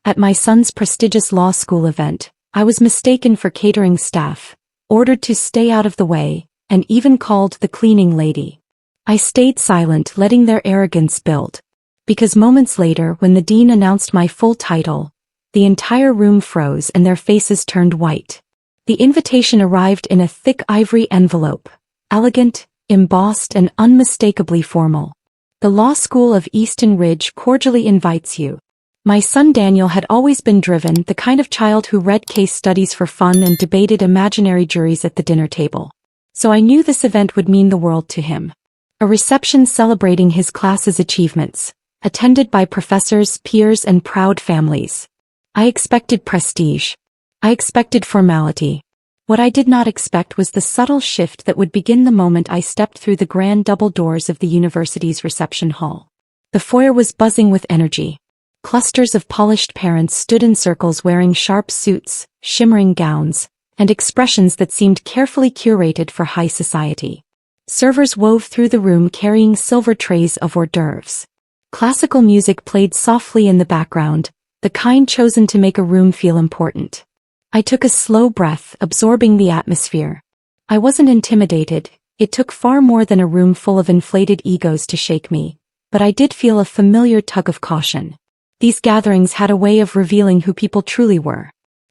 At my son's prestigious law school event, I was mistaken for catering staff, ordered to stay out of the way, and even called the cleaning lady. I stayed silent, letting their arrogance build. Because moments later, when the dean announced my full title, the entire room froze and their faces turned white. The invitation arrived in a thick ivory envelope, elegant, embossed, and unmistakably formal. The Law School of Easton Ridge cordially invites you. My son Daniel had always been driven, the kind of child who read case studies for fun and debated imaginary juries at the dinner table. So I knew this event would mean the world to him. A reception celebrating his class's achievements, attended by professors, peers, and proud families. I expected prestige. I expected formality. What I did not expect was the subtle shift that would begin the moment I stepped through the grand double doors of the university's reception hall. The foyer was buzzing with energy. Clusters of polished parents stood in circles wearing sharp suits, shimmering gowns, and expressions that seemed carefully curated for high society. Servers wove through the room carrying silver trays of hors d'oeuvres. Classical music played softly in the background, the kind chosen to make a room feel important. I took a slow breath, absorbing the atmosphere. I wasn't intimidated. It took far more than a room full of inflated egos to shake me, but I did feel a familiar tug of caution. These gatherings had a way of revealing who people truly were.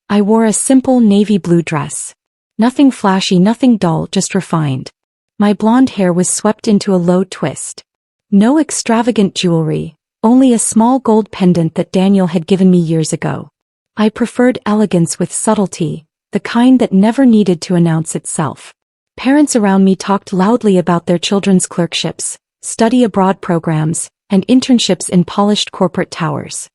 I wore a simple navy blue dress. Nothing flashy, nothing dull, just refined. My blonde hair was swept into a low twist. No extravagant jewelry, only a small gold pendant that Daniel had given me years ago. I preferred elegance with subtlety, the kind that never needed to announce itself. Parents around me talked loudly about their children's clerkships, study abroad programs, and internships in polished corporate towers.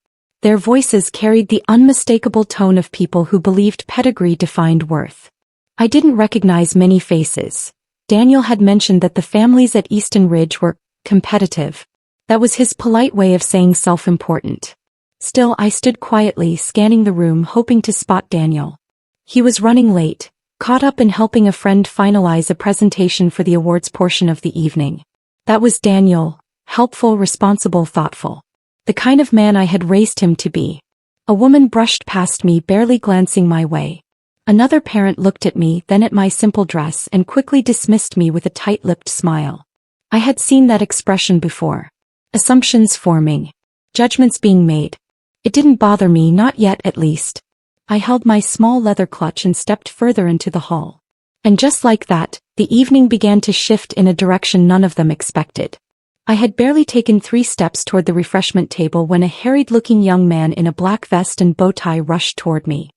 Their voices carried the unmistakable tone of people who believed pedigree defined worth. I didn't recognize many faces. Daniel had mentioned that the families at Easton Ridge were competitive. That was his polite way of saying self-important. Still, I stood quietly, scanning the room, hoping to spot Daniel. He was running late, caught up in helping a friend finalize a presentation for the awards portion of the evening. That was Daniel, helpful, responsible, thoughtful. The kind of man I had raised him to be. A woman brushed past me, barely glancing my way. Another parent looked at me, then at my simple dress, and quickly dismissed me with a tight-lipped smile. I had seen that expression before. Assumptions forming. Judgments being made. It didn't bother me, not yet at least. I held my small leather clutch and stepped further into the hall. And just like that, the evening began to shift in a direction none of them expected. I had barely taken 3 steps toward the refreshment table when a harried-looking young man in a black vest and bow tie rushed toward me.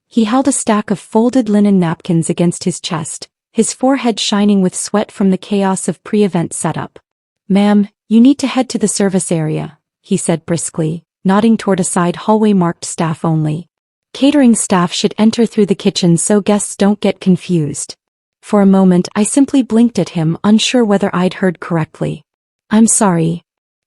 He held a stack of folded linen napkins against his chest, his forehead shining with sweat from the chaos of pre-event setup. "Ma'am, you need to head to the service area," he said briskly, nodding toward a side hallway marked staff only. Catering staff should enter through the kitchen so guests don't get confused. For a moment I simply blinked at him, unsure whether I'd heard correctly. "I'm sorry."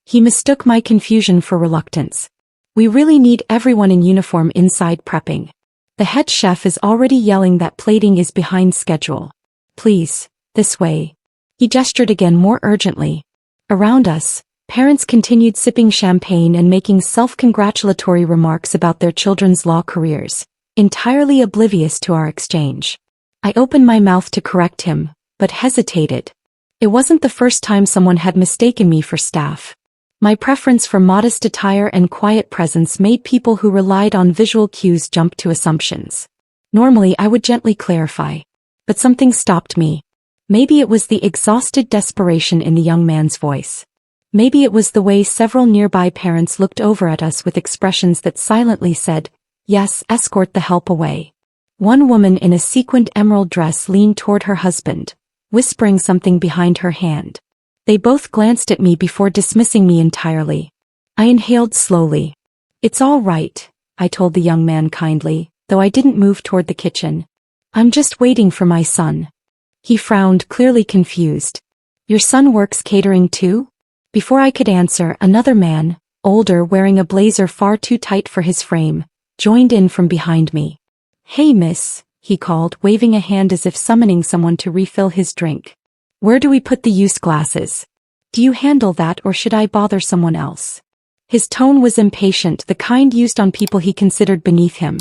He mistook my confusion for reluctance. "We really need everyone in uniform inside prepping. The head chef is already yelling that plating is behind schedule. Please, this way." He gestured again more urgently. Around us, parents continued sipping champagne and making self-congratulatory remarks about their children's law careers, entirely oblivious to our exchange. I opened my mouth to correct him, but hesitated. It wasn't the first time someone had mistaken me for staff. My preference for modest attire and quiet presence made people who relied on visual cues jump to assumptions. Normally I would gently clarify. But something stopped me. Maybe it was the exhausted desperation in the young man's voice. Maybe it was the way several nearby parents looked over at us with expressions that silently said, "Yes, escort the help away." One woman in a sequined emerald dress leaned toward her husband, whispering something behind her hand. They both glanced at me before dismissing me entirely. I inhaled slowly. "It's all right," I told the young man kindly, though I didn't move toward the kitchen. "I'm just waiting for my son." He frowned, clearly confused. "Your son works catering too?" Before I could answer, another man, older, wearing a blazer far too tight for his frame, joined in from behind me. "Hey miss," he called, waving a hand as if summoning someone to refill his drink. "Where do we put the use glasses? Do you handle that or should I bother someone else?" His tone was impatient, the kind used on people he considered beneath him.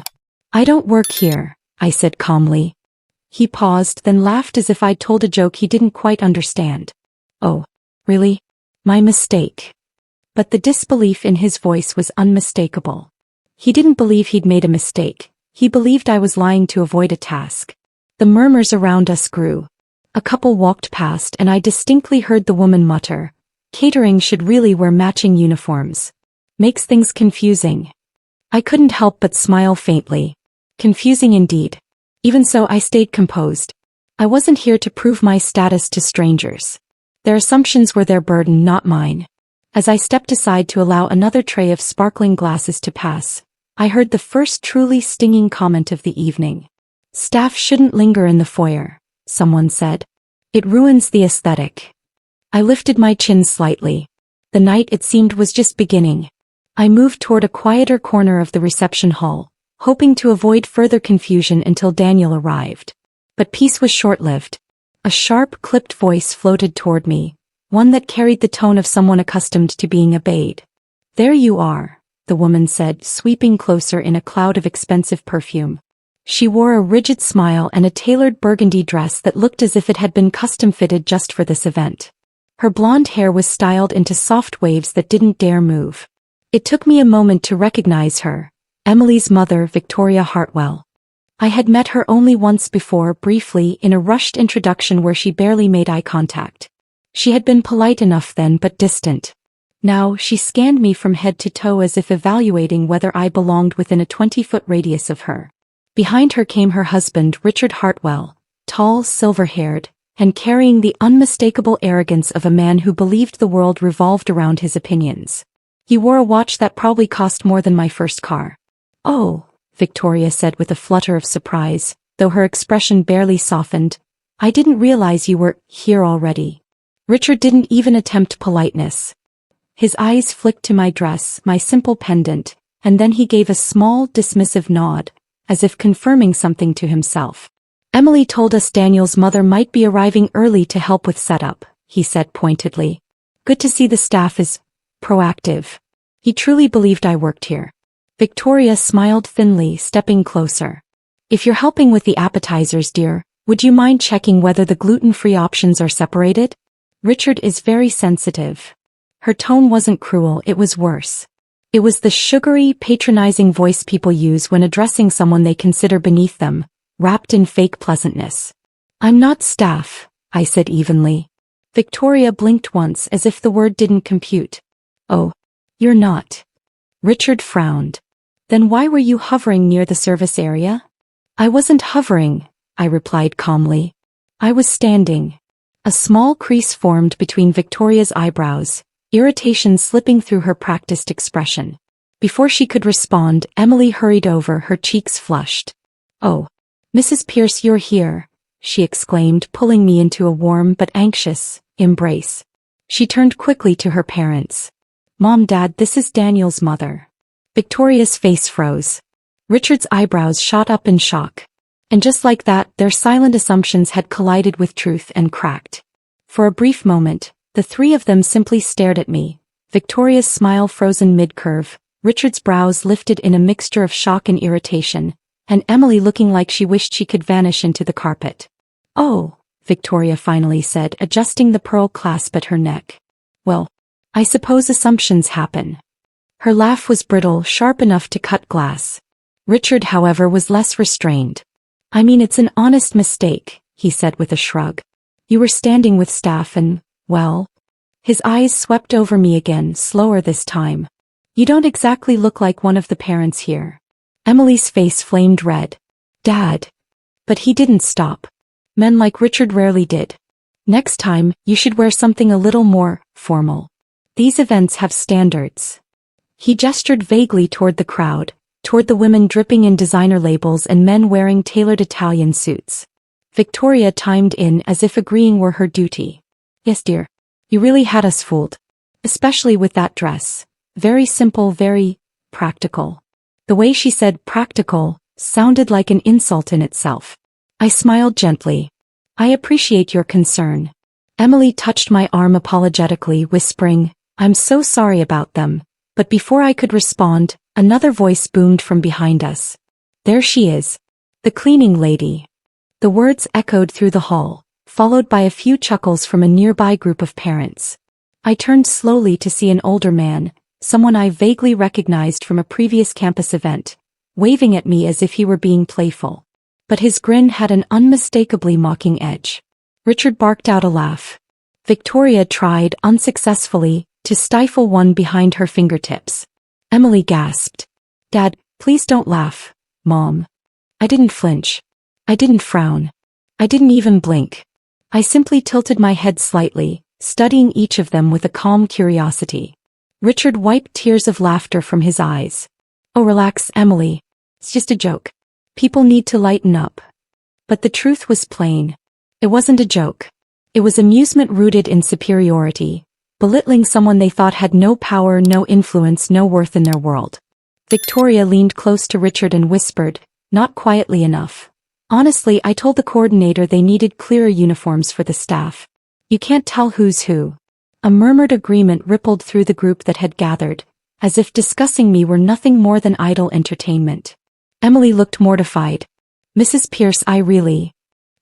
"I don't work here," I said calmly. He paused, then laughed as if I'd told a joke he didn't quite understand. "Oh, really? My mistake." But the disbelief in his voice was unmistakable. He didn't believe he'd made a mistake. He believed I was lying to avoid a task. The murmurs around us grew. A couple walked past and I distinctly heard the woman mutter, "Catering should really wear matching uniforms. Makes things confusing." I couldn't help but smile faintly. Confusing indeed. Even so, I stayed composed. I wasn't here to prove my status to strangers. Their assumptions were their burden, not mine. As I stepped aside to allow another tray of sparkling glasses to pass, I heard the first truly stinging comment of the evening. "Staff shouldn't linger in the foyer," someone said. "It ruins the aesthetic." I lifted my chin slightly. The night, it seemed, was just beginning. I moved toward a quieter corner of the reception hall, hoping to avoid further confusion until Daniel arrived. But peace was short-lived. A sharp, clipped voice floated toward me, one that carried the tone of someone accustomed to being obeyed. "There you are," the woman said, sweeping closer in a cloud of expensive perfume. She wore a rigid smile and a tailored burgundy dress that looked as if it had been custom-fitted just for this event. Her blonde hair was styled into soft waves that didn't dare move. It took me a moment to recognize her, Emily's mother, Victoria Hartwell. I had met her only once before, briefly, in a rushed introduction where she barely made eye contact. She had been polite enough then, but distant. Now, she scanned me from head to toe as if evaluating whether I belonged within a 20-foot radius of her. Behind her came her husband, Richard Hartwell, tall, silver-haired, and carrying the unmistakable arrogance of a man who believed the world revolved around his opinions. He wore a watch that probably cost more than my first car. "Oh," Victoria said with a flutter of surprise, though her expression barely softened. "I didn't realize you were here already." Richard didn't even attempt politeness. His eyes flicked to my dress, my simple pendant, and then he gave a small, dismissive nod, as if confirming something to himself. "Emily told us Daniel's mother might be arriving early to help with setup," he said pointedly. "Good to see the staff is proactive." He truly believed I worked here. Victoria smiled thinly, stepping closer. "If you're helping with the appetizers, dear, would you mind checking whether the gluten-free options are separated? Richard is very sensitive." Her tone wasn't cruel, it was worse. It was the sugary, patronizing voice people use when addressing someone they consider beneath them, wrapped in fake pleasantness. "I'm not staff," I said evenly. Victoria blinked once as if the word didn't compute. "Oh, you're not." Richard frowned. "Then why were you hovering near the service area?" "I wasn't hovering," I replied calmly. "I was standing." A small crease formed between Victoria's eyebrows, irritation slipping through her practiced expression. Before she could respond, Emily hurried over, her cheeks flushed. "Oh, Mrs. Pierce, you're here," she exclaimed, pulling me into a warm but anxious embrace. She turned quickly to her parents. "Mom, Dad, this is Daniel's mother." Victoria's face froze. Richard's eyebrows shot up in shock. And just like that, their silent assumptions had collided with truth and cracked. For a brief moment, the three of them simply stared at me, Victoria's smile frozen mid-curve, Richard's brows lifted in a mixture of shock and irritation, and Emily looking like she wished she could vanish into the carpet. "Oh," Victoria finally said, adjusting the pearl clasp at her neck. "Well, I suppose assumptions happen." Her laugh was brittle, sharp enough to cut glass. Richard, however, was less restrained. "I mean, it's an honest mistake," he said with a shrug. "You were standing with staff and, well..." His eyes swept over me again, slower this time. "You don't exactly look like one of the parents here." Emily's face flamed red. "Dad." But he didn't stop. Men like Richard rarely did. "Next time, you should wear something a little more formal. These events have standards." He gestured vaguely toward the crowd, toward the women dripping in designer labels and men wearing tailored Italian suits. Victoria chimed in as if agreeing were her duty. "Yes, dear. You really had us fooled. Especially with that dress. Very simple, very practical." The way she said practical sounded like an insult in itself. I smiled gently. "I appreciate your concern." Emily touched my arm apologetically, whispering, "I'm so sorry about them, But before I could respond, another voice boomed from behind us. There she is. The cleaning lady. The words echoed through the hall, followed by a few chuckles from a nearby group of parents. I turned slowly to see an older man, someone I vaguely recognized from a previous campus event, waving at me as if he were being playful. But his grin had an unmistakably mocking edge. Richard barked out a laugh. Victoria tried, unsuccessfully, to stifle one behind her fingertips. Emily gasped. Dad, please don't laugh, Mom. I didn't flinch. I didn't frown. I didn't even blink. I simply tilted my head slightly, studying each of them with a calm curiosity. Richard wiped tears of laughter from his eyes. Oh, relax, Emily. It's just a joke. People need to lighten up. But the truth was plain. It wasn't a joke. It was amusement rooted in superiority, belittling someone they thought had no power, no influence, no worth in their world. Victoria leaned close to Richard and whispered, not quietly enough. Honestly, I told the coordinator they needed clearer uniforms for the staff. You can't tell who's who. A murmured agreement rippled through the group that had gathered, as if discussing me were nothing more than idle entertainment. Emily looked mortified. Mrs. Pierce,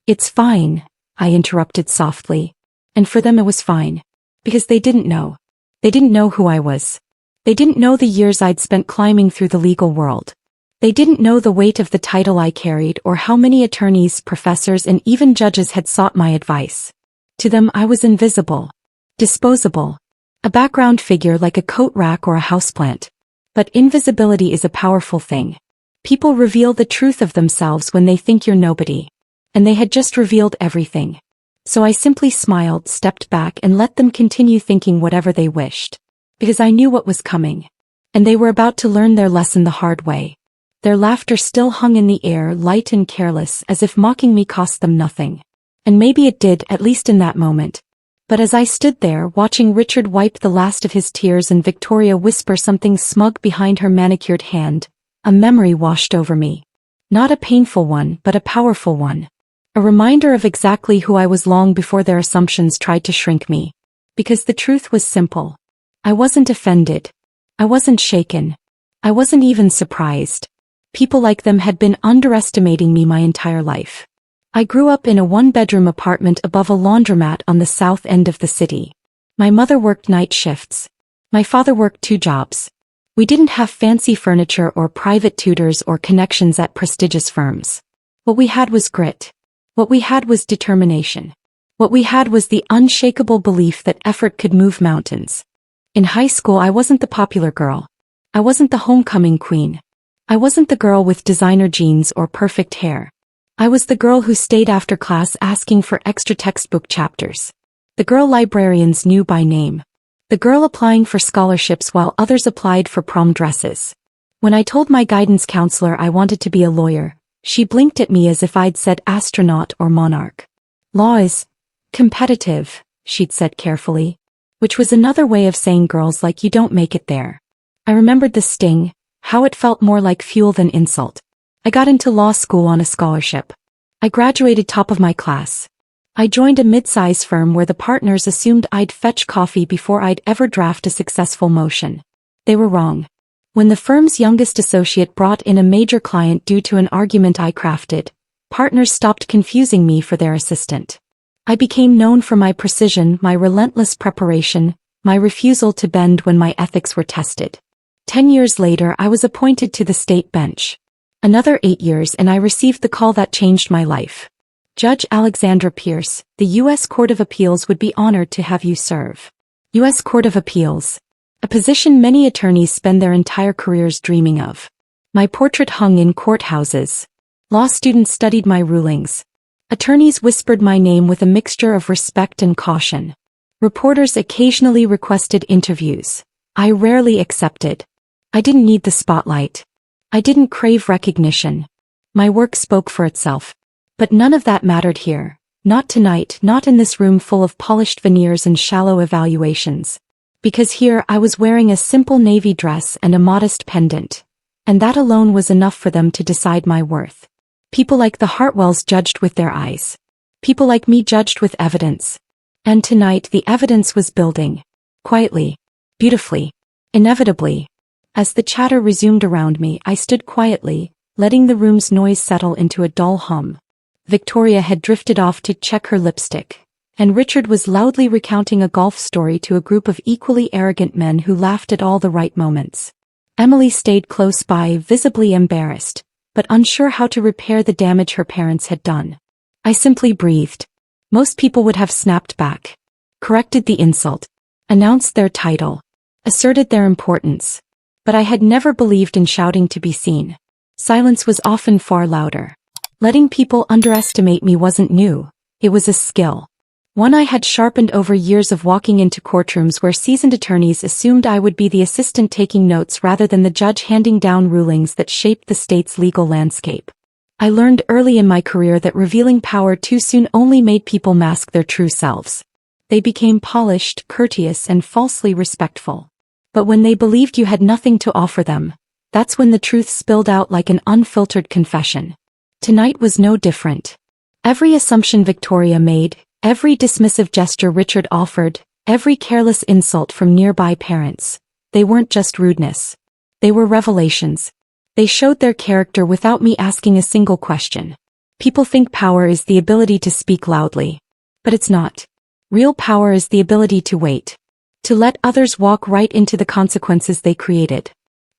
It's fine, I interrupted softly. And for them it was fine. Because they didn't know. They didn't know who I was. They didn't know the years I'd spent climbing through the legal world. They didn't know the weight of the title I carried or how many attorneys, professors, and even judges had sought my advice. To them I was invisible. Disposable. A background figure like a coat rack or a houseplant. But invisibility is a powerful thing. People reveal the truth of themselves when they think you're nobody. And they had just revealed everything. So I simply smiled, stepped back, and let them continue thinking whatever they wished. Because I knew what was coming. And they were about to learn their lesson the hard way. Their laughter still hung in the air, light and careless, as if mocking me cost them nothing. And maybe it did, at least in that moment. But as I stood there, watching Richard wipe the last of his tears and Victoria whisper something smug behind her manicured hand, a memory washed over me. Not a painful one, but a powerful one. A reminder of exactly who I was long before their assumptions tried to shrink me. Because the truth was simple. I wasn't offended. I wasn't shaken. I wasn't even surprised. People like them had been underestimating me my entire life. I grew up in a one-bedroom apartment above a laundromat on the south end of the city. My mother worked night shifts. My father worked 2 jobs. We didn't have fancy furniture or private tutors or connections at prestigious firms. What we had was grit. What we had was determination. What we had was the unshakable belief that effort could move mountains. In high school, I wasn't the popular girl. I wasn't the homecoming queen. I wasn't the girl with designer jeans or perfect hair. I was the girl who stayed after class asking for extra textbook chapters. The girl librarians knew by name. The girl applying for scholarships while others applied for prom dresses. When I told my guidance counselor I wanted to be a lawyer, she blinked at me as if I'd said astronaut or monarch. Law is competitive, she'd said carefully. Which was another way of saying girls like you don't make it there. I remembered the sting, how it felt more like fuel than insult. I got into law school on a scholarship. I graduated top of my class. I joined a mid-size firm where the partners assumed I'd fetch coffee before I'd ever draft a successful motion. They were wrong. When the firm's youngest associate brought in a major client due to an argument I crafted, partners stopped confusing me for their assistant. I became known for my precision, my relentless preparation, my refusal to bend when my ethics were tested. 10 years later, I was appointed to the state bench. Another 8 years and I received the call that changed my life. Judge Alexandra Pierce, the U.S. Court of Appeals would be honored to have you serve. U.S. Court of Appeals. A position many attorneys spend their entire careers dreaming of. My portrait hung in courthouses. Law students studied my rulings. Attorneys whispered my name with a mixture of respect and caution. Reporters occasionally requested interviews. I rarely accepted. I didn't need the spotlight. I didn't crave recognition. My work spoke for itself. But none of that mattered here. Not tonight, not in this room full of polished veneers and shallow evaluations. Because here I was wearing a simple navy dress and a modest pendant. And that alone was enough for them to decide my worth. People like the Hartwells judged with their eyes. People like me judged with evidence. And tonight the evidence was building. Quietly. Beautifully. Inevitably. As the chatter resumed around me, I stood quietly, letting the room's noise settle into a dull hum. Victoria had drifted off to check her lipstick, and Richard was loudly recounting a golf story to a group of equally arrogant men who laughed at all the right moments. Emily stayed close by, visibly embarrassed, but unsure how to repair the damage her parents had done. I simply breathed. Most people would have snapped back, corrected the insult, announced their title, asserted their importance. But I had never believed in shouting to be seen. Silence was often far louder. Letting people underestimate me wasn't new. It was a skill. One I had sharpened over years of walking into courtrooms where seasoned attorneys assumed I would be the assistant taking notes rather than the judge handing down rulings that shaped the state's legal landscape. I learned early in my career that revealing power too soon only made people mask their true selves. They became polished, courteous, and falsely respectful. But when they believed you had nothing to offer them, that's when the truth spilled out like an unfiltered confession. Tonight was no different. Every assumption Victoria made, every dismissive gesture Richard offered, every careless insult from nearby parents, they weren't just rudeness. They were revelations. They showed their character without me asking a single question. People think power is the ability to speak loudly. But it's not. Real power is the ability to wait. To let others walk right into the consequences they created.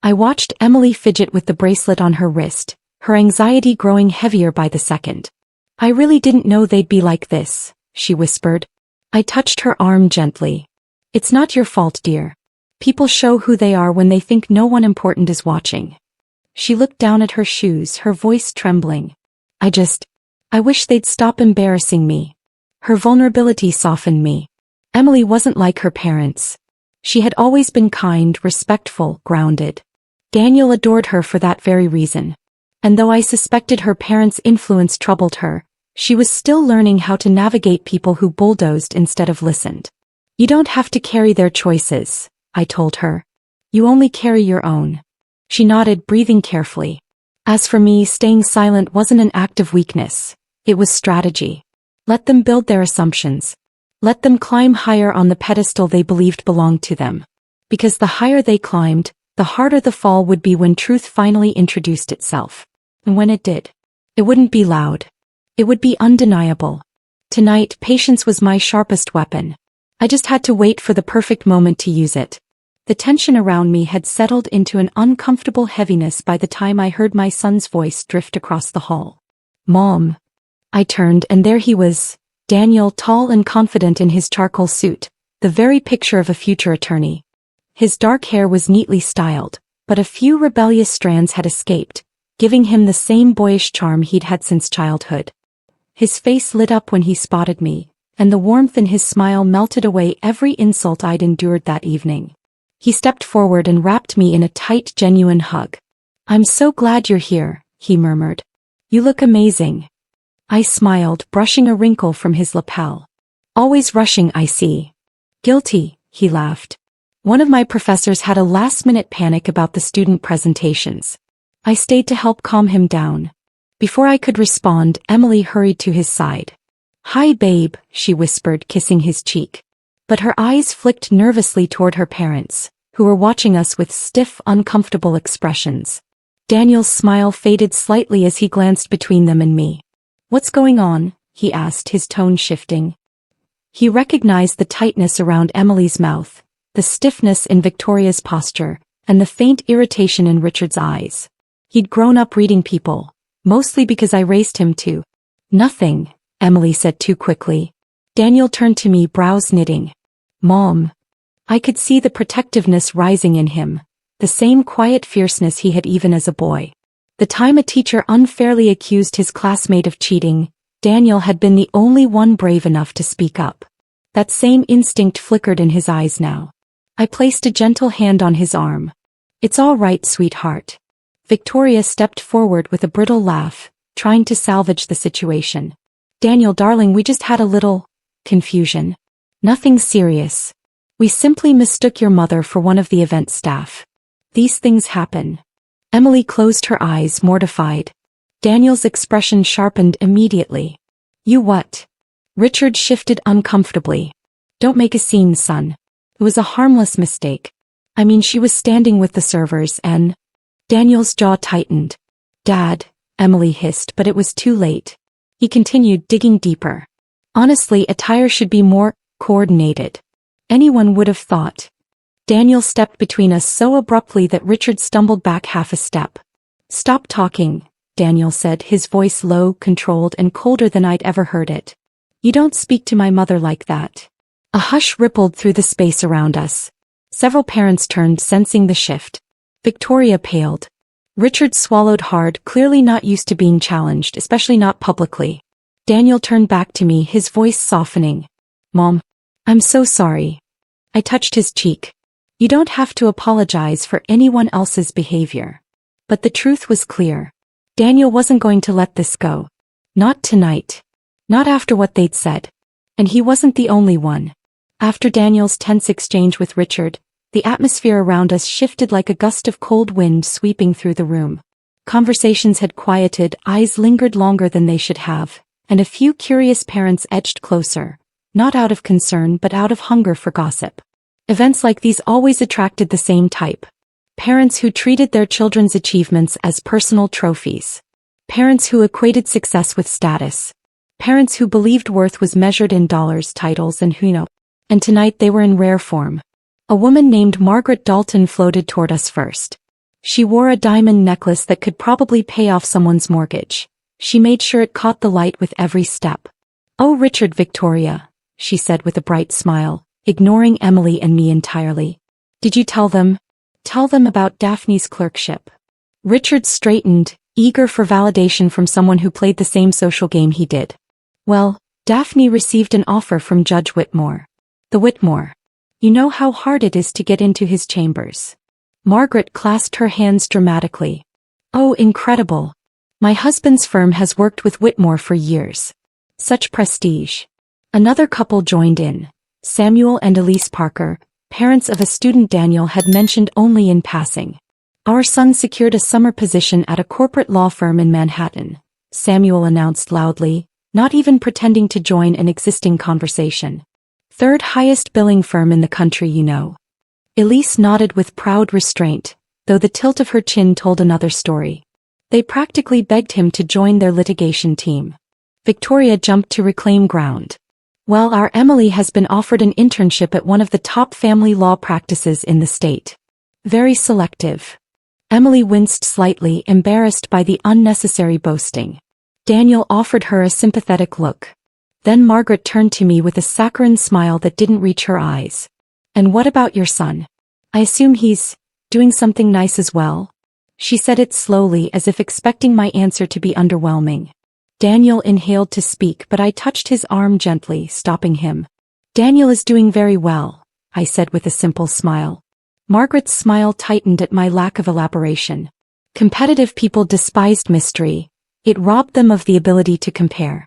I watched Emily fidget with the bracelet on her wrist, her anxiety growing heavier by the second. I really didn't know they'd be like this, she whispered. I touched her arm gently. It's not your fault, dear. People show who they are when they think no one important is watching. She looked down at her shoes, her voice trembling. I wish they'd stop embarrassing me. Her vulnerability softened me. Emily wasn't like her parents. She had always been kind, respectful, grounded. Daniel adored her for that very reason. And though I suspected her parents' influence troubled her, she was still learning how to navigate people who bulldozed instead of listened. You don't have to carry their choices, I told her. You only carry your own. She nodded, breathing carefully. As for me, staying silent wasn't an act of weakness. It was strategy. Let them build their assumptions. Let them climb higher on the pedestal they believed belonged to them. Because the higher they climbed, the harder the fall would be when truth finally introduced itself. And when it did, it wouldn't be loud. It would be undeniable. Tonight, patience was my sharpest weapon. I just had to wait for the perfect moment to use it. The tension around me had settled into an uncomfortable heaviness by the time I heard my son's voice drift across the hall. Mom. I turned and there he was, Daniel, tall and confident in his charcoal suit, the very picture of a future attorney. His dark hair was neatly styled, but a few rebellious strands had escaped, giving him the same boyish charm he'd had since childhood. His face lit up when he spotted me, and the warmth in his smile melted away every insult I'd endured that evening. He stepped forward and wrapped me in a tight, genuine hug. I'm so glad you're here, he murmured. You look amazing. I smiled, brushing a wrinkle from his lapel. Always rushing, I see. Guilty, he laughed. One of my professors had a last-minute panic about the student presentations. I stayed to help calm him down. Before I could respond, Emily hurried to his side. Hi, babe, she whispered, kissing his cheek. But her eyes flicked nervously toward her parents, who were watching us with stiff, uncomfortable expressions. Daniel's smile faded slightly as he glanced between them and me. What's going on? He asked, his tone shifting. He recognized the tightness around Emily's mouth, the stiffness in Victoria's posture, and the faint irritation in Richard's eyes. He'd grown up reading people, mostly because I raised him to. Nothing, Emily said too quickly. Daniel turned to me, brows knitting. Mom. I could see the protectiveness rising in him, the same quiet fierceness he had even as a boy. The time a teacher unfairly accused his classmate of cheating, Daniel had been the only one brave enough to speak up. That same instinct flickered in his eyes now. I placed a gentle hand on his arm. It's all right, sweetheart. Victoria stepped forward with a brittle laugh, trying to salvage the situation. Daniel, darling, we just had a little confusion. Nothing serious. We simply mistook your mother for one of the event staff. These things happen. Emily closed her eyes, mortified. Daniel's expression sharpened immediately. You what? Richard shifted uncomfortably. Don't make a scene, son. It was a harmless mistake. I mean, she was standing with the servers and... Daniel's jaw tightened. Dad, Emily hissed, but it was too late. He continued, digging deeper. Honestly, attire should be more coordinated. Anyone would have thought. Daniel stepped between us so abruptly that Richard stumbled back half a step. Stop talking, Daniel said, his voice low, controlled, and colder than I'd ever heard it. You don't speak to my mother like that. A hush rippled through the space around us. Several parents turned, sensing the shift. Victoria paled. Richard swallowed hard, clearly not used to being challenged, especially not publicly. Daniel turned back to me, his voice softening. Mom, I'm so sorry. I touched his cheek. You don't have to apologize for anyone else's behavior. But the truth was clear. Daniel wasn't going to let this go. Not tonight. Not after what they'd said. And he wasn't the only one. After Daniel's tense exchange with Richard, the atmosphere around us shifted like a gust of cold wind sweeping through the room. Conversations had quieted, eyes lingered longer than they should have, and a few curious parents edged closer, not out of concern but out of hunger for gossip. Events like these always attracted the same type. Parents who treated their children's achievements as personal trophies. Parents who equated success with status. Parents who believed worth was measured in dollars, titles, and who know. And tonight they were in rare form. A woman named Margaret Dalton floated toward us first. She wore a diamond necklace that could probably pay off someone's mortgage. She made sure it caught the light with every step. Oh, Richard, Victoria, she said with a bright smile, ignoring Emily and me entirely. Did you tell them? Tell them about Daphne's clerkship. Richard straightened, eager for validation from someone who played the same social game he did. Well, Daphne received an offer from Judge Whitmore. The Whitmore. You know how hard it is to get into his chambers. Margaret clasped her hands dramatically. Oh, incredible. My husband's firm has worked with Whitmore for years. Such prestige. Another couple joined in. Samuel and Elise Parker, parents of a student Daniel had mentioned only in passing. Our son secured a summer position at a corporate law firm in Manhattan, Samuel announced loudly, not even pretending to join an existing conversation. Third highest billing firm in the country, you know. Elise nodded with proud restraint, though the tilt of her chin told another story. They practically begged him to join their litigation team. Victoria jumped to reclaim ground. Well, our Emily has been offered an internship at one of the top family law practices in the state. Very selective. Emily winced slightly, embarrassed by the unnecessary boasting. Daniel offered her a sympathetic look. Then Margaret turned to me with a saccharine smile that didn't reach her eyes. And what about your son? I assume he's doing something nice as well? She said it slowly, as if expecting my answer to be underwhelming. Daniel inhaled to speak, but I touched his arm gently, stopping him. Daniel is doing very well, I said with a simple smile. Margaret's smile tightened at my lack of elaboration. Competitive people despised mystery. It robbed them of the ability to compare.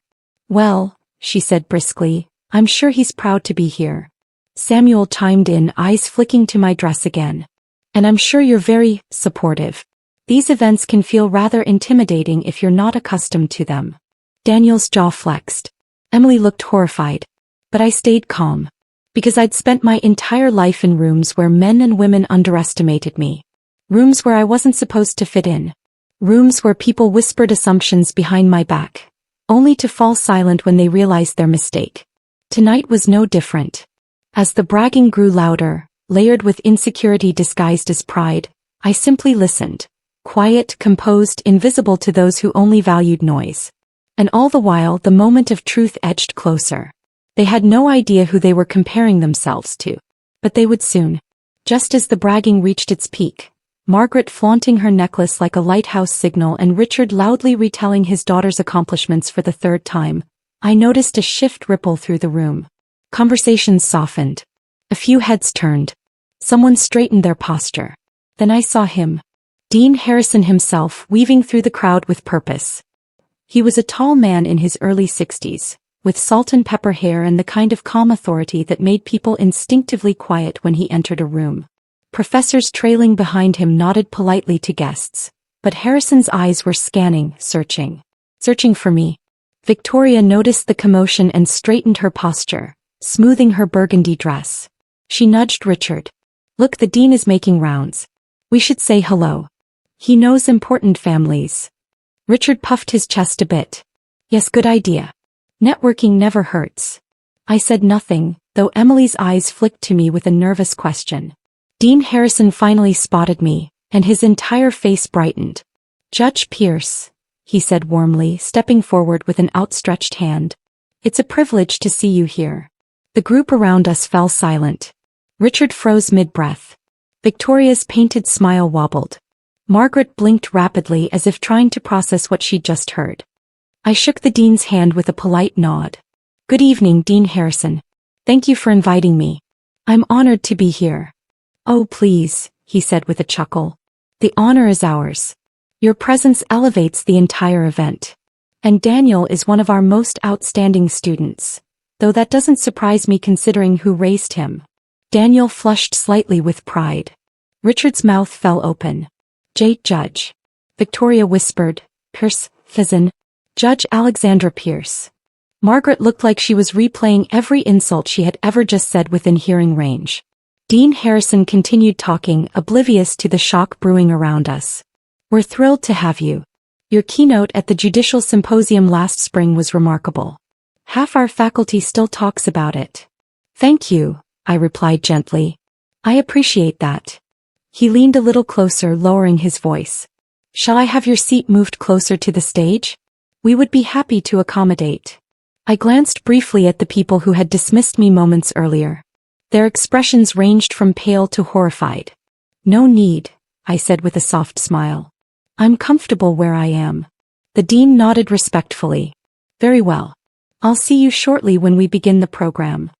Well, she said briskly, I'm sure he's proud to be here. Samuel chimed in, eyes flicking to my dress again. And I'm sure you're very supportive. These events can feel rather intimidating if you're not accustomed to them. Daniel's jaw flexed. Emily looked horrified. But I stayed calm. Because I'd spent my entire life in rooms where men and women underestimated me. Rooms where I wasn't supposed to fit in. Rooms where people whispered assumptions behind my back, only to fall silent when they realized their mistake. Tonight was no different. As the bragging grew louder, layered with insecurity disguised as pride, I simply listened. Quiet, composed, invisible to those who only valued noise. And all the while the moment of truth edged closer. They had no idea who they were comparing themselves to. But they would soon. Just as the bragging reached its peak, Margaret flaunting her necklace like a lighthouse signal and Richard loudly retelling his daughter's accomplishments for the third time, I noticed a shift ripple through the room. Conversations softened. A few heads turned. Someone straightened their posture. Then I saw him. Dean Harrison himself, weaving through the crowd with purpose. He was a tall man in his early 60s, with salt and pepper hair and the kind of calm authority that made people instinctively quiet when he entered a room. Professors trailing behind him nodded politely to guests, but Harrison's eyes were scanning, searching for me. Victoria noticed the commotion and straightened her posture, smoothing her burgundy dress. She nudged Richard. Look, the dean is making rounds. We should say hello. He knows important families. Richard puffed his chest a bit. Yes, good idea. Networking never hurts. I said nothing, though Emily's eyes flicked to me with a nervous question. Dean Harrison finally spotted me, and his entire face brightened. Judge Pierce, he said warmly, stepping forward with an outstretched hand. It's a privilege to see you here. The group around us fell silent. Richard froze mid-breath. Victoria's painted smile wobbled. Margaret blinked rapidly as if trying to process what she'd just heard. I shook the dean's hand with a polite nod. Good evening, Dean Harrison. Thank you for inviting me. I'm honored to be here. Oh, please, he said with a chuckle. The honor is ours. Your presence elevates the entire event. And Daniel is one of our most outstanding students, though that doesn't surprise me considering who raised him. Daniel flushed slightly with pride. Richard's mouth fell open. Judge. Victoria whispered, Pierce, Fizzin. Judge Alexandra Pierce. Margaret looked like she was replaying every insult she had ever just said within hearing range. Dean Harrison continued talking, oblivious to the shock brewing around us. We're thrilled to have you. Your keynote at the Judicial Symposium last spring was remarkable. Half our faculty still talks about it. Thank you, I replied gently. I appreciate that. He leaned a little closer, lowering his voice. Shall I have your seat moved closer to the stage? We would be happy to accommodate. I glanced briefly at the people who had dismissed me moments earlier. Their expressions ranged from pale to horrified. No need, I said with a soft smile. I'm comfortable where I am. The dean nodded respectfully. Very well. I'll see you shortly when we begin the program.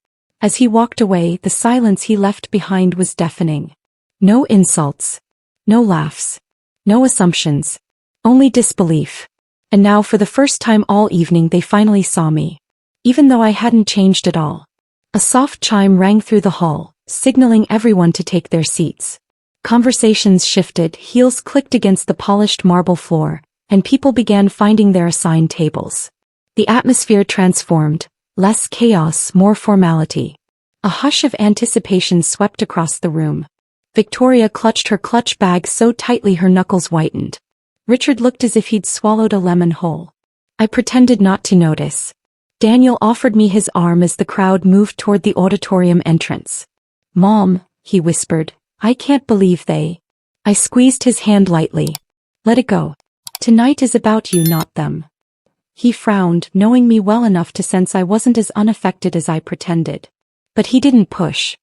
As he walked away, the silence he left behind was deafening. No insults. No laughs. No assumptions. Only disbelief. And now for the first time all evening they finally saw me. Even though I hadn't changed at all. A soft chime rang through the hall, signaling everyone to take their seats. Conversations shifted, heels clicked against the polished marble floor, and people began finding their assigned tables. The atmosphere transformed, less chaos, more formality. A hush of anticipation swept across the room. Victoria clutched her clutch bag so tightly her knuckles whitened. Richard looked as if he'd swallowed a lemon whole. I pretended not to notice. Daniel offered me his arm as the crowd moved toward the auditorium entrance. Mom, he whispered, I can't believe they. I squeezed his hand lightly. Let it go. Tonight is about you, not them. He frowned, knowing me well enough to sense I wasn't as unaffected as I pretended. But he didn't push.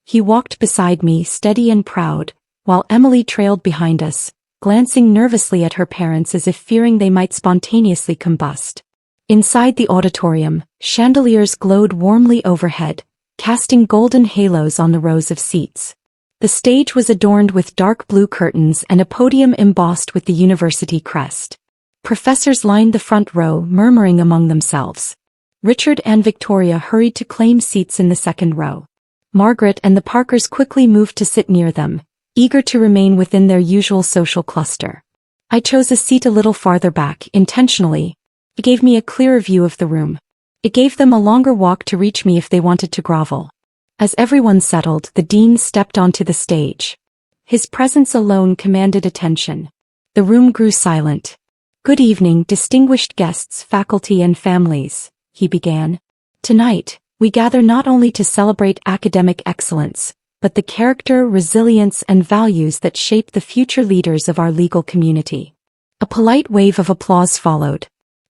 He walked beside me, steady and proud, while Emily trailed behind us, glancing nervously at her parents as if fearing they might spontaneously combust. Inside the auditorium, chandeliers glowed warmly overhead, casting golden halos on the rows of seats. The stage was adorned with dark blue curtains and a podium embossed with the university crest. Professors lined the front row, murmuring among themselves. Richard and Victoria hurried to claim seats in the second row. Margaret and the Parkers quickly moved to sit near them, eager to remain within their usual social cluster. I chose a seat a little farther back, intentionally. It gave me a clearer view of the room. It gave them a longer walk to reach me if they wanted to grovel. As everyone settled, the dean stepped onto the stage. His presence alone commanded attention. The room grew silent. Good evening, distinguished guests, faculty and families, he began. Tonight, we gather not only to celebrate academic excellence, but the character, resilience and values that shape the future leaders of our legal community. A polite wave of applause followed.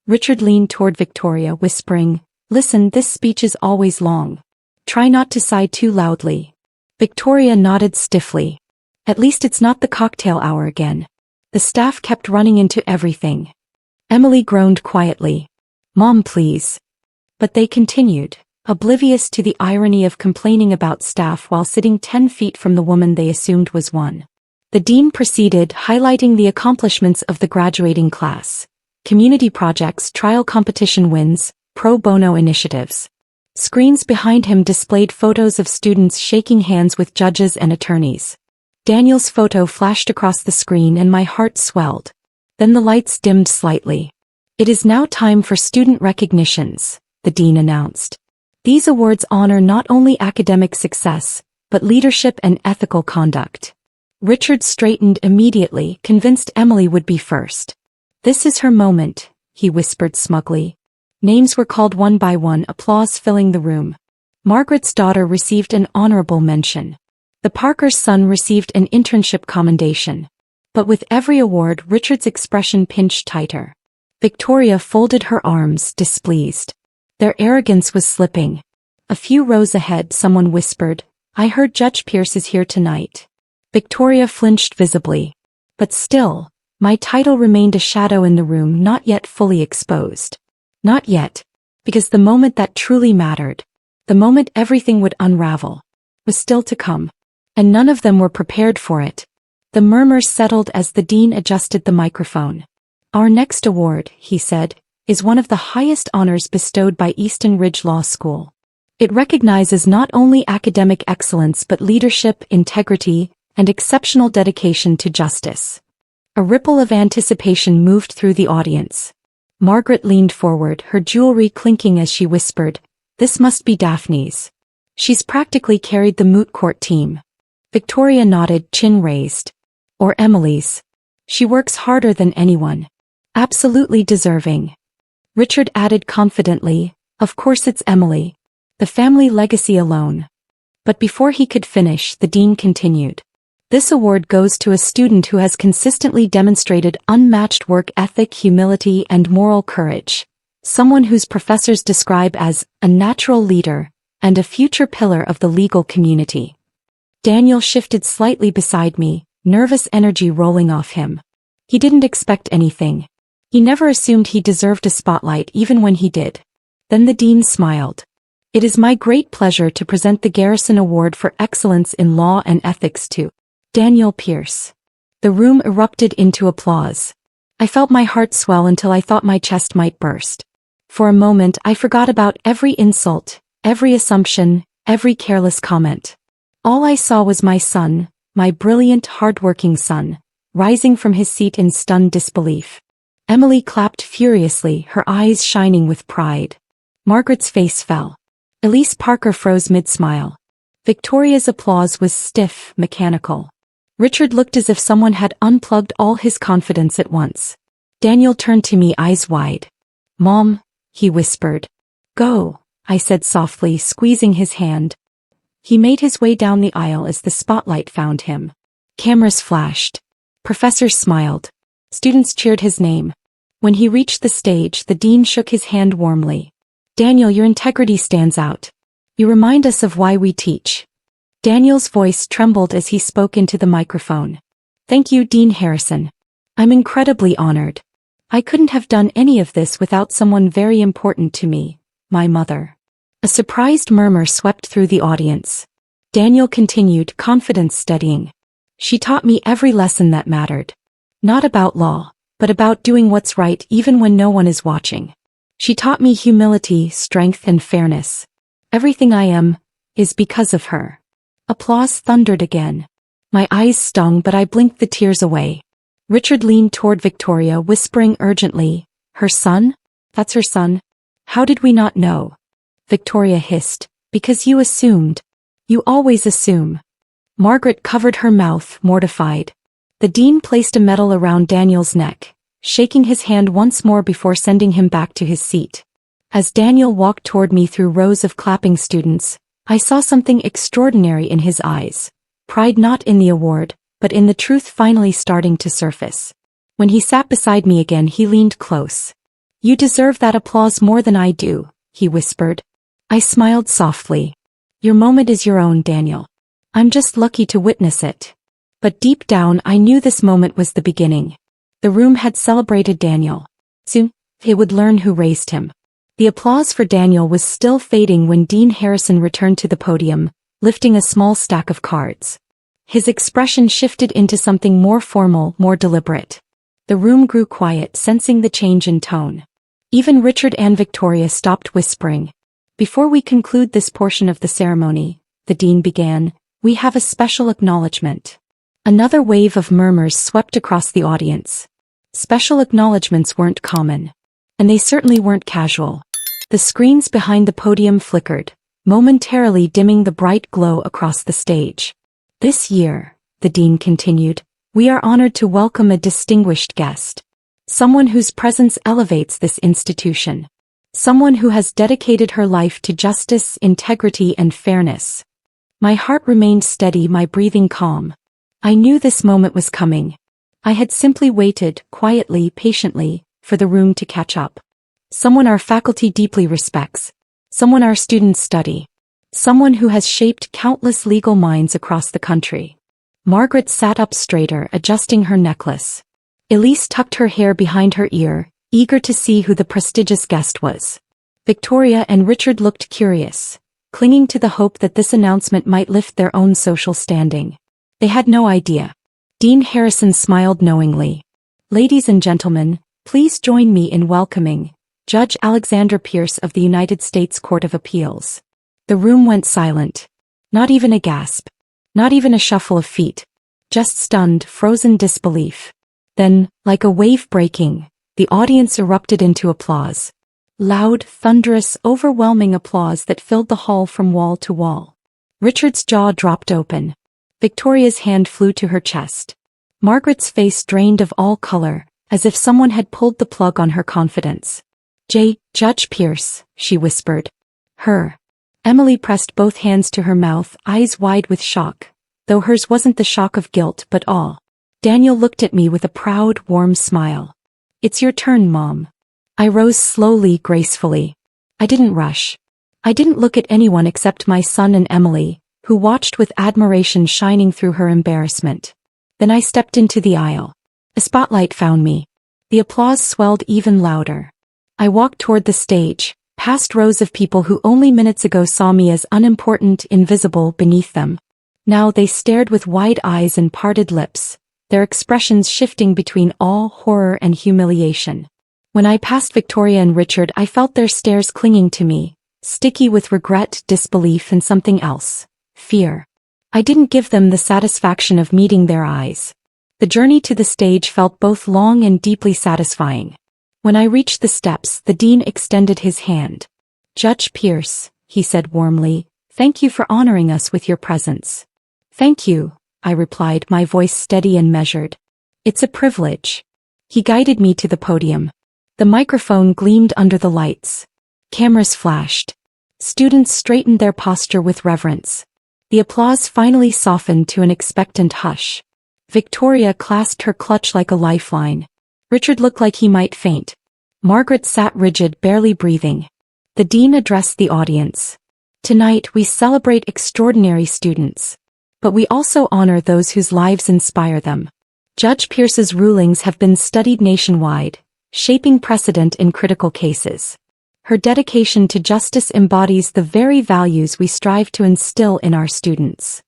Richard leaned toward Victoria, whispering, Listen, this speech is always long. Try not to sigh too loudly. Victoria nodded stiffly. At least it's not the cocktail hour again. The staff kept running into everything. Emily groaned quietly. Mom, please. But they continued, oblivious to the irony of complaining about staff while sitting 10 feet from the woman they assumed was one. The dean proceeded, highlighting the accomplishments of the graduating class. Community projects, trial competition wins, pro bono initiatives. Screens behind him displayed photos of students shaking hands with judges and attorneys. Daniel's photo flashed across the screen and my heart swelled. Then the lights dimmed slightly. It is now time for student recognitions, the dean announced. These awards honor not only academic success, but leadership and ethical conduct. Richard straightened immediately, convinced Emily would be first. "This is her moment," he whispered smugly. Names were called one by one, applause filling the room. Margaret's daughter received an honorable mention. The Parker's son received an internship commendation. But with every award, Richard's expression pinched tighter. Victoria folded her arms, displeased. Their arrogance was slipping. A few rows ahead, someone whispered, "I heard Judge Pierce is here tonight." Victoria flinched visibly. But still, my title remained a shadow in the room, not yet fully exposed. Not yet. Because the moment that truly mattered, the moment everything would unravel, was still to come. And none of them were prepared for it. The murmurs settled as the dean adjusted the microphone. "Our next award," he said, "is one of the highest honors bestowed by Easton Ridge Law School. It recognizes not only academic excellence but leadership, integrity, and exceptional dedication to justice." A ripple of anticipation moved through the audience. Margaret leaned forward, her jewelry clinking as she whispered, "This must be Daphne's. She's practically carried the moot court team." Victoria nodded, chin raised. "Or Emily's. She works harder than anyone. Absolutely deserving." Richard added confidently, "Of course it's Emily. The family legacy alone." But before he could finish, the dean continued. "This award goes to a student who has consistently demonstrated unmatched work ethic, humility, and moral courage. Someone whose professors describe as a natural leader and a future pillar of the legal community." Daniel shifted slightly beside me, nervous energy rolling off him. He didn't expect anything. He never assumed he deserved a spotlight even when he did. Then the dean smiled. "It is my great pleasure to present the Garrison Award for Excellence in Law and Ethics to Daniel Pierce." The room erupted into applause. I felt my heart swell until I thought my chest might burst. For a moment I forgot about every insult, every assumption, every careless comment. All I saw was my son, my brilliant, hard-working son, rising from his seat in stunned disbelief. Emily clapped furiously, her eyes shining with pride. Margaret's face fell. Elise Parker froze mid-smile. Victoria's applause was stiff, mechanical. Richard looked as if someone had unplugged all his confidence at once. Daniel turned to me, eyes wide. "Mom," he whispered. "Go," I said softly, squeezing his hand. He made his way down the aisle as the spotlight found him. Cameras flashed. Professors smiled. Students cheered his name. When he reached the stage, the dean shook his hand warmly. "Daniel, your integrity stands out. You remind us of why we teach." Daniel's voice trembled as he spoke into the microphone. "Thank you, Dean Harrison. I'm incredibly honored. I couldn't have done any of this without someone very important to me, my mother." A surprised murmur swept through the audience. Daniel continued, confidence steadying. "She taught me every lesson that mattered. Not about law, but about doing what's right even when no one is watching. She taught me humility, strength, and fairness. Everything I am is because of her." Applause thundered again. My eyes stung, but I blinked the tears away. Richard leaned toward Victoria, whispering urgently, "Her son? That's her son? How did we not know?" Victoria hissed, "Because you assumed. You always assume." Margaret covered her mouth, mortified. The dean placed a medal around Daniel's neck, shaking his hand once more before sending him back to his seat. As Daniel walked toward me through rows of clapping students, I saw something extraordinary in his eyes. Pride not in the award, but in the truth finally starting to surface. When he sat beside me again, he leaned close. "You deserve that applause more than I do," he whispered. I smiled softly. "Your moment is your own, Daniel. I'm just lucky to witness it." But deep down I knew this moment was the beginning. The room had celebrated Daniel. Soon, they would learn who raised him. The applause for Daniel was still fading when Dean Harrison returned to the podium, lifting a small stack of cards. His expression shifted into something more formal, more deliberate. The room grew quiet, sensing the change in tone. Even Richard and Victoria stopped whispering. "Before we conclude this portion of the ceremony," the dean began, "we have a special acknowledgement." Another wave of murmurs swept across the audience. Special acknowledgements weren't common. And they certainly weren't casual. The screens behind the podium flickered. momentarily dimming the bright glow across the stage. This year, the dean continued, we are honored to welcome a distinguished guest. Someone whose presence elevates this institution. Someone who has dedicated her life to justice, integrity, and fairness. My heart remained steady, my breathing calm. I knew this moment was coming. I had simply waited, quietly, patiently, for the room to catch up. Someone our faculty deeply respects. Someone our students study. Someone who has shaped countless legal minds across the country. Margaret sat up straighter, adjusting her necklace. Elise tucked her hair behind her ear, eager to see who the prestigious guest was. Victoria and Richard looked curious, clinging to the hope that this announcement might lift their own social standing. They had no idea. Dean Harrison smiled knowingly. Ladies and gentlemen, please join me in welcoming Judge Alexander Pierce of the United States Court of Appeals. The room went silent. Not even a gasp. Not even a shuffle of feet. Just stunned, frozen disbelief. Then, like a wave breaking, the audience erupted into applause. Loud, thunderous, overwhelming applause that filled the hall from wall to wall. Richard's jaw dropped open. Victoria's hand flew to her chest. Margaret's face drained of all color, as if someone had pulled the plug on her confidence. Judge Pierce, she whispered. Her. Emily pressed both hands to her mouth, eyes wide with shock, though hers wasn't the shock of guilt but awe. Daniel looked at me with a proud, warm smile. It's your turn, Mom. I rose slowly, gracefully. I didn't rush. I didn't look at anyone except my son and Emily, who watched with admiration shining through her embarrassment. Then I stepped into the aisle. A spotlight found me. The applause swelled even louder. I walked toward the stage, past rows of people who only minutes ago saw me as unimportant, invisible beneath them. Now they stared with wide eyes and parted lips, their expressions shifting between awe, horror, and humiliation. When I passed Victoria and Richard, I felt their stares clinging to me, sticky with regret, disbelief, and something else. Fear. I didn't give them the satisfaction of meeting their eyes. The journey to the stage felt both long and deeply satisfying. When I reached the steps, the dean extended his hand. Judge Pierce, he said warmly, thank you for honoring us with your presence. Thank you, I replied, my voice steady and measured. It's a privilege. He guided me to the podium. The microphone gleamed under the lights. Cameras flashed. Students straightened their posture with reverence. The applause finally softened to an expectant hush. Victoria clasped her clutch like a lifeline. Richard looked like he might faint. Margaret sat rigid, barely breathing. The dean addressed the audience. Tonight we celebrate extraordinary students. But we also honor those whose lives inspire them. Judge Pierce's rulings have been studied nationwide, shaping precedent in critical cases. Her dedication to justice embodies the very values we strive to instill in our students.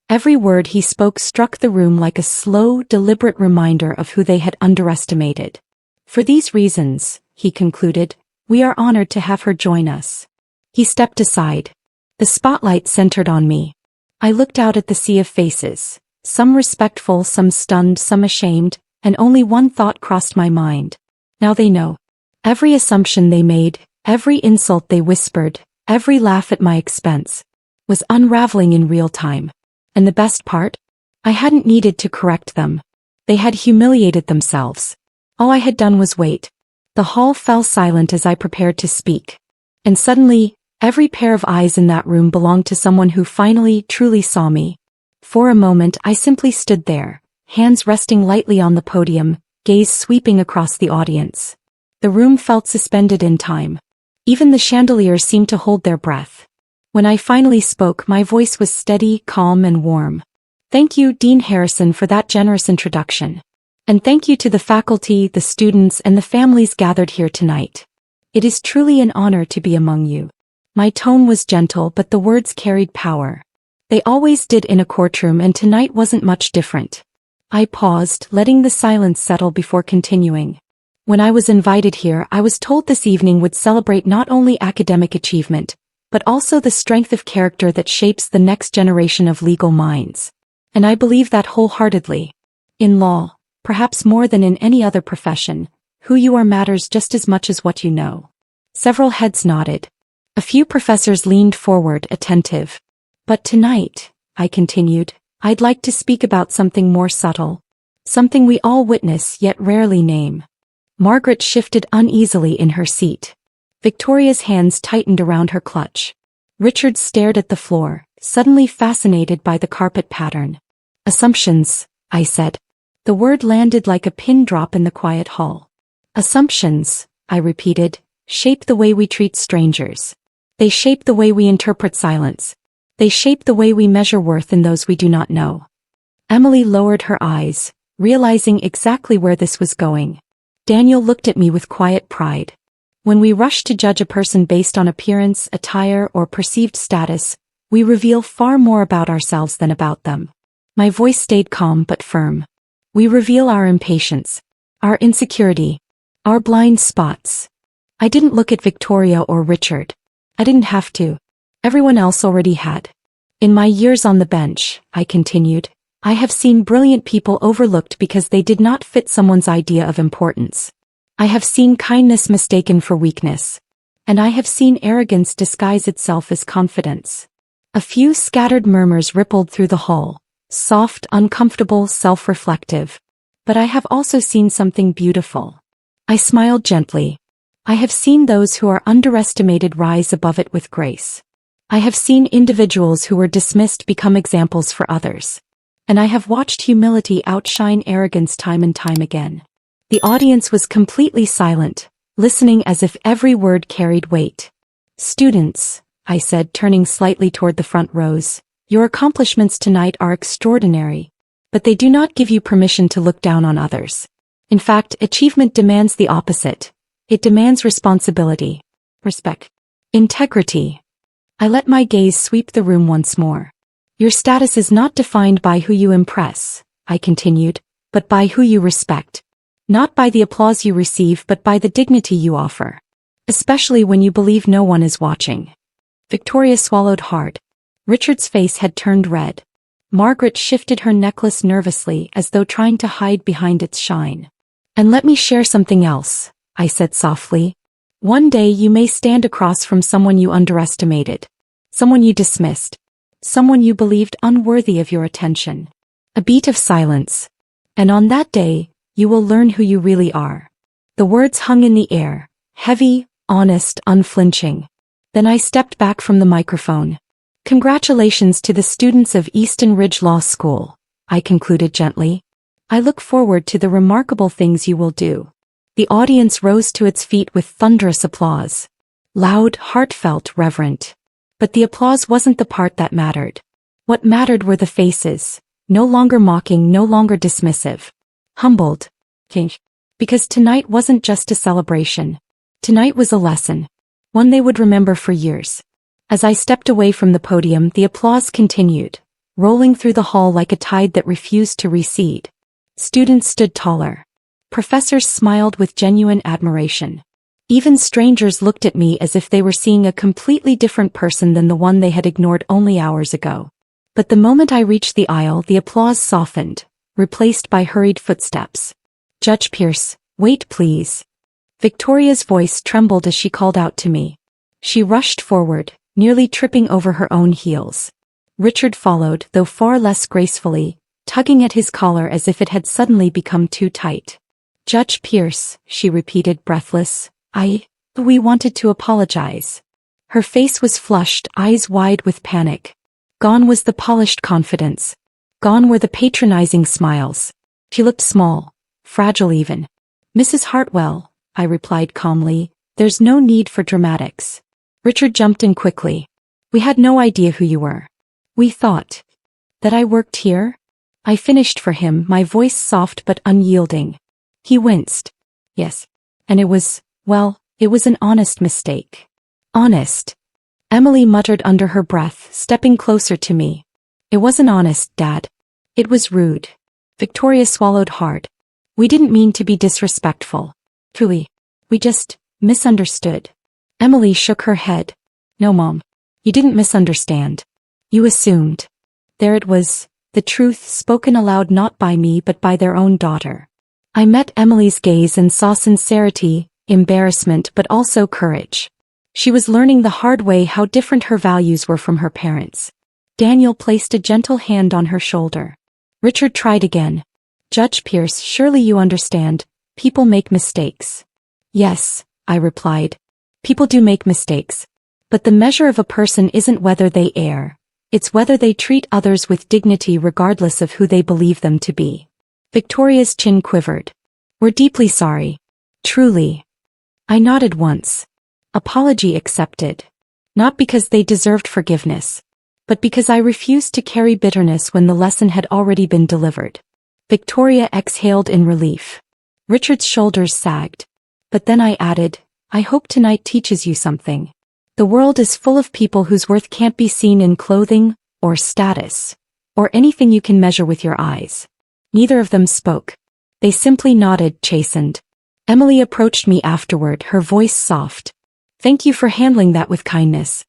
Every word he spoke struck the room like a slow, deliberate reminder of who they had underestimated. For these reasons, he concluded, we are honored to have her join us. He stepped aside. The spotlight centered on me. I looked out at the sea of faces, some respectful, some stunned, some ashamed, and only one thought crossed my mind. Now they know. Every assumption they made, every insult they whispered, every laugh at my expense, was unraveling in real time. And the best part? I hadn't needed to correct them. They had humiliated themselves. All I had done was wait. The hall fell silent as I prepared to speak. And suddenly, every pair of eyes in that room belonged to someone who finally, truly saw me. For a moment I simply stood there, hands resting lightly on the podium, gaze sweeping across the audience. The room felt suspended in time. Even the chandeliers seemed to hold their breath. When I finally spoke, my voice was steady, calm, and warm. Thank you, Dean Harrison, for that generous introduction. And thank you to the faculty, the students, and the families gathered here tonight. It is truly an honor to be among you. My tone was gentle, but the words carried power. They always did in a courtroom, and tonight wasn't much different. I paused, letting the silence settle before continuing. When I was invited here, I was told this evening would celebrate not only academic achievement, but also the strength of character that shapes the next generation of legal minds. And I believe that wholeheartedly. In law, perhaps more than in any other profession, who you are matters just as much as what you know. Several heads nodded. A few professors leaned forward, attentive. But tonight, I continued, I'd like to speak about something more subtle. Something we all witness yet rarely name. Margaret shifted uneasily in her seat. Victoria's hands tightened around her clutch. Richard stared at the floor, suddenly fascinated by the carpet pattern. Assumptions, I said. The word landed like a pin drop in the quiet hall. Assumptions, I repeated, shape the way we treat strangers. They shape the way we interpret silence. They shape the way we measure worth in those we do not know. Emily lowered her eyes, realizing exactly where this was going. Daniel looked at me with quiet pride. When we rush to judge a person based on appearance, attire, or perceived status, we reveal far more about ourselves than about them. My voice stayed calm but firm. We reveal our impatience, our insecurity, our blind spots. I didn't look at Victoria or Richard. I didn't have to. Everyone else already had. In my years on the bench, I continued, I have seen brilliant people overlooked because they did not fit someone's idea of importance. I have seen kindness mistaken for weakness. And I have seen arrogance disguise itself as confidence. A few scattered murmurs rippled through the hall, soft, uncomfortable, self-reflective. But I have also seen something beautiful. I smiled gently. I have seen those who are underestimated rise above it with grace. I have seen individuals who were dismissed become examples for others. And I have watched humility outshine arrogance time and time again. The audience was completely silent, listening as if every word carried weight. Students, I said, turning slightly toward the front rows, your accomplishments tonight are extraordinary, but they do not give you permission to look down on others. In fact, achievement demands the opposite. It demands responsibility, respect, integrity. I let my gaze sweep the room once more. Your status is not defined by who you impress, I continued, but by who you respect. Not by the applause you receive but by the dignity you offer. Especially when you believe no one is watching. Victoria swallowed hard. Richard's face had turned red. Margaret shifted her necklace nervously as though trying to hide behind its shine. And let me share something else, I said softly. One day you may stand across from someone you underestimated. Someone you dismissed. Someone you believed unworthy of your attention. A beat of silence. And on that day, you will learn who you really are. The words hung in the air, heavy, honest, unflinching. Then I stepped back from the microphone. Congratulations to the students of Easton Ridge Law School, I concluded gently. I look forward to the remarkable things you will do. The audience rose to its feet with thunderous applause. Loud, heartfelt, reverent. But the applause wasn't the part that mattered. What mattered were the faces, no longer mocking, no longer dismissive. Humbled. Because tonight wasn't just a celebration. Tonight was a lesson. One they would remember for years. As I stepped away from the podium, the applause continued, rolling through the hall like a tide that refused to recede. Students stood taller. Professors smiled with genuine admiration. Even strangers looked at me as if they were seeing a completely different person than the one they had ignored only hours ago. But the moment I reached the aisle, the applause softened, replaced by hurried footsteps. Judge Pierce, wait please. Victoria's voice trembled as she called out to me. She rushed forward, nearly tripping over her own heels. Richard followed, though far less gracefully, tugging at his collar as if it had suddenly become too tight. Judge Pierce, she repeated, breathless. We wanted to apologize. Her face was flushed, eyes wide with panic. Gone was the polished confidence. Gone were the patronizing smiles. She looked small, fragile even. Mrs. Hartwell, I replied calmly, there's no need for dramatics. Richard jumped in quickly. We had no idea who you were. We thought that I worked here? I finished for him, my voice soft but unyielding. He winced. Yes. And it was an honest mistake. Honest. Emily muttered under her breath, stepping closer to me. It wasn't honest, Dad. It was rude. Victoria swallowed hard. We didn't mean to be disrespectful. Truly. We just misunderstood. Emily shook her head. No, Mom. You didn't misunderstand. You assumed. There it was, the truth spoken aloud not by me but by their own daughter. I met Emily's gaze and saw sincerity, embarrassment but also courage. She was learning the hard way how different her values were from her parents. Daniel placed a gentle hand on her shoulder. Richard tried again. Judge Pierce, surely you understand, people make mistakes. Yes, I replied. People do make mistakes. But the measure of a person isn't whether they err. It's whether they treat others with dignity regardless of who they believe them to be. Victoria's chin quivered. We're deeply sorry. Truly. I nodded once. Apology accepted. Not because they deserved forgiveness, but because I refused to carry bitterness when the lesson had already been delivered. Victoria exhaled in relief. Richard's shoulders sagged. But then I added, I hope tonight teaches you something. The world is full of people whose worth can't be seen in clothing, or status, or anything you can measure with your eyes. Neither of them spoke. They simply nodded, chastened. Emily approached me afterward, her voice soft. Thank you for handling that with kindness.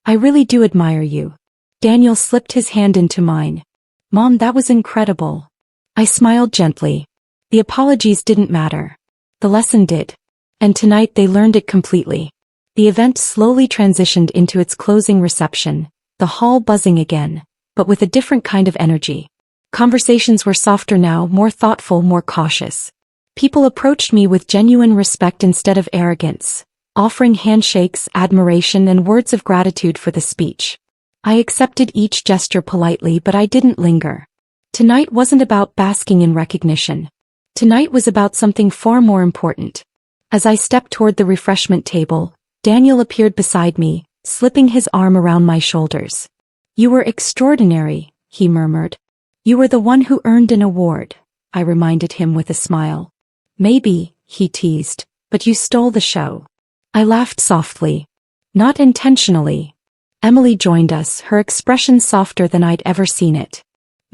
I really do admire you. Daniel slipped his hand into mine. Mom, that was incredible. I smiled gently. The apologies didn't matter. The lesson did. And tonight they learned it completely. The event slowly transitioned into its closing reception, the hall buzzing again, but with a different kind of energy. Conversations were softer now, more thoughtful, more cautious. People approached me with genuine respect instead of arrogance, offering handshakes, admiration, and words of gratitude for the speech. I accepted each gesture politely, but I didn't linger. Tonight wasn't about basking in recognition. Tonight was about something far more important. As I stepped toward the refreshment table, Daniel appeared beside me, slipping his arm around my shoulders. You were extraordinary, he murmured. You were the one who earned an award, I reminded him with a smile. Maybe, he teased, but you stole the show. I laughed softly. Not intentionally. Emily joined us, her expression softer than I'd ever seen it.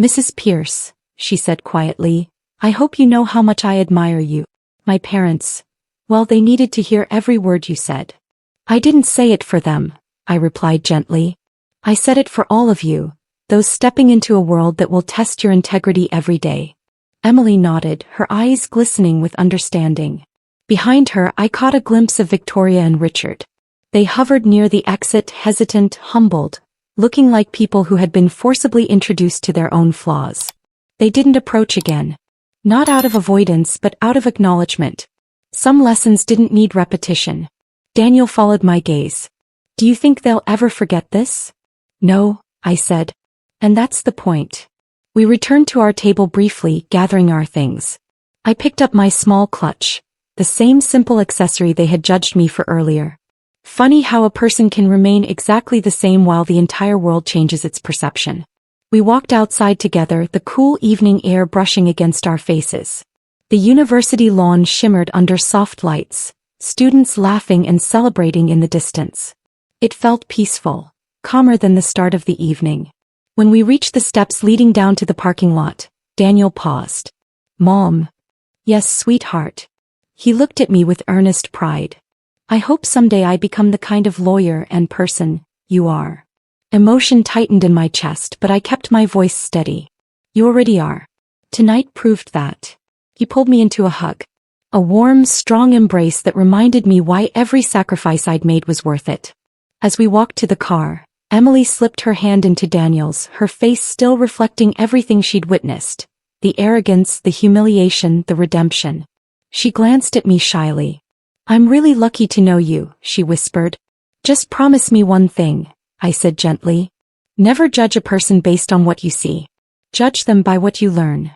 Mrs. Pierce, she said quietly, I hope you know how much I admire you. My parents, well, they needed to hear every word you said. I didn't say it for them, I replied gently. I said it for all of you, those stepping into a world that will test your integrity every day. Emily nodded, her eyes glistening with understanding. Behind her, I caught a glimpse of Victoria and Richard. They hovered near the exit, hesitant, humbled, looking like people who had been forcibly introduced to their own flaws. They didn't approach again. Not out of avoidance, but out of acknowledgement. Some lessons didn't need repetition. Daniel followed my gaze. Do you think they'll ever forget this? No, I said. And that's the point. We returned to our table briefly, gathering our things. I picked up my small clutch, the same simple accessory they had judged me for earlier. Funny how a person can remain exactly the same while the entire world changes its perception. We walked outside together, the cool evening air brushing against our faces. The university lawn shimmered under soft lights, students laughing and celebrating in the distance. It felt peaceful, calmer than the start of the evening. When we reached the steps leading down to the parking lot, Daniel paused. Mom. Yes, sweetheart. He looked at me with earnest pride. I hope someday I become the kind of lawyer and person you are. Emotion tightened in my chest, but I kept my voice steady. You already are. Tonight proved that. He pulled me into a hug. A warm, strong embrace that reminded me why every sacrifice I'd made was worth it. As we walked to the car, Emily slipped her hand into Daniel's, her face still reflecting everything she'd witnessed. The arrogance, the humiliation, the redemption. She glanced at me shyly. I'm really lucky to know you, she whispered. Just promise me one thing, I said gently. Never judge a person based on what you see. Judge them by what you learn.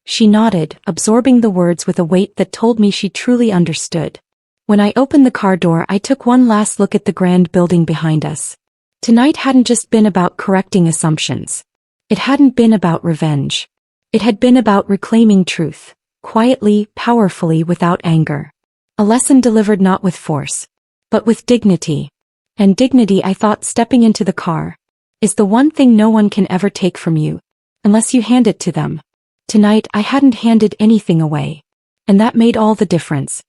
She nodded, absorbing the words with a weight that told me she truly understood. When I opened the car door, I took one last look at the grand building behind us. Tonight hadn't just been about correcting assumptions. It hadn't been about revenge. It had been about reclaiming truth, quietly, powerfully, without anger. A lesson delivered not with force, but with dignity. And dignity, I thought, stepping into the car, is the one thing no one can ever take from you, unless you hand it to them. Tonight I hadn't handed anything away. And that made all the difference.